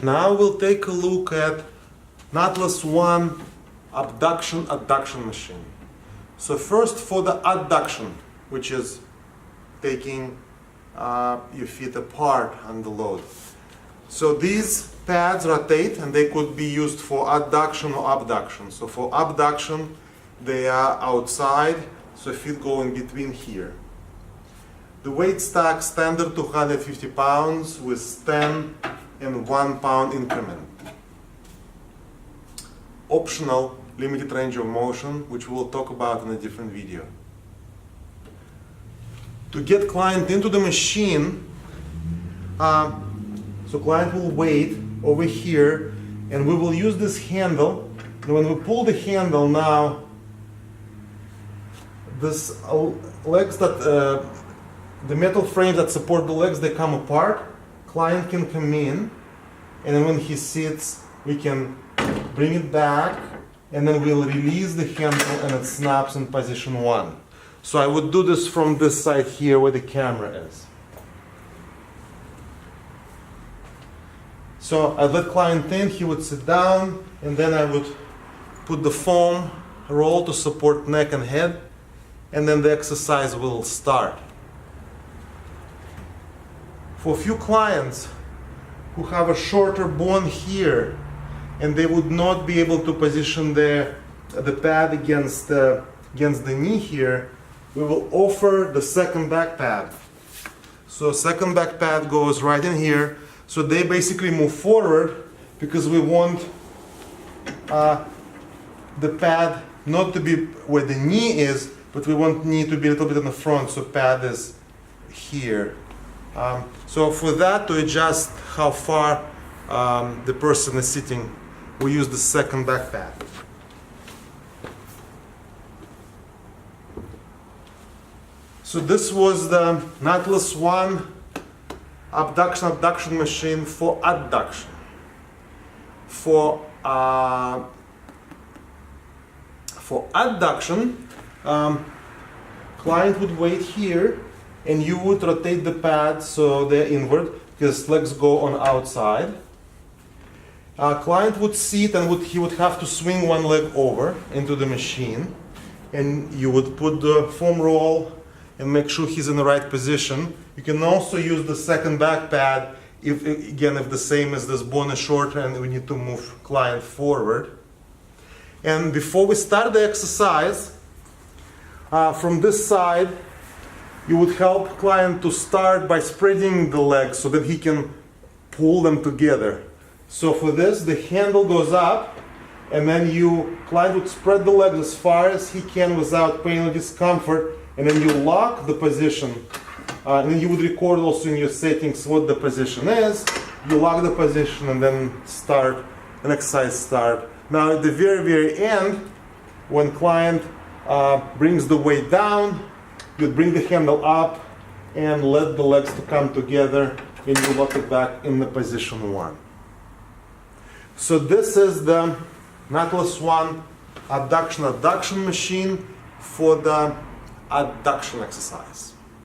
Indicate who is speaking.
Speaker 1: Now we'll take a look at Nautilus 1 abduction adduction machine. So first for the adduction, which is taking your feet apart on the load. So these pads rotate and they could be used for adduction or abduction. So for abduction, they are outside, so feet go in between here. The weight stack standard 250 pounds with 10 and 1 pound increment. Optional limited range of motion, which we'll talk about in a different video. To get client into the machine, so client will wait over here and we will use this handle. And when we pull the handle now, this legs that the metal frames that support the legs, they come apart. Client can come in, and then when he sits, we can bring it back, and then we'll release the handle and it snaps in position 1. So I would do this from this side here where the camera is. So I'd let client in, he would sit down, and then I would put the foam roll to support neck and head, and then the exercise will start. For a few clients who have a shorter bone here and they would not be able to position the pad against the knee here, we will offer the second back pad. So second back pad goes right in here. So they basically move forward because we want the pad not to be where the knee is, but we want knee to be a little bit in the front, so pad is here. So for that, to adjust how far the person is sitting, we use the second back pad. So this was the Nautilus 1 abduction machine for adduction. For adduction, client would wait here, and you would rotate the pad so they're inward because legs go on outside. Client would sit and he would have to swing one leg over into the machine, and you would put the foam roll and make sure he's in the right position. You can also use the second back pad if the same as this bone is shorter and we need to move client forward. And before we start the exercise, from this side, you would help client to start by spreading the legs so that he can pull them together. So for this, the handle goes up, and then client would spread the legs as far as he can without pain or discomfort, and then you lock the position. And then you would record also in your settings what the position is. You lock the position and then start, an exercise start. Now at the very, very end, when client brings the weight down, you bring the handle up and let the legs to come together, and you lock it back in the position 1. So this is the Nautilus 1 abduction adduction machine for the adduction exercise.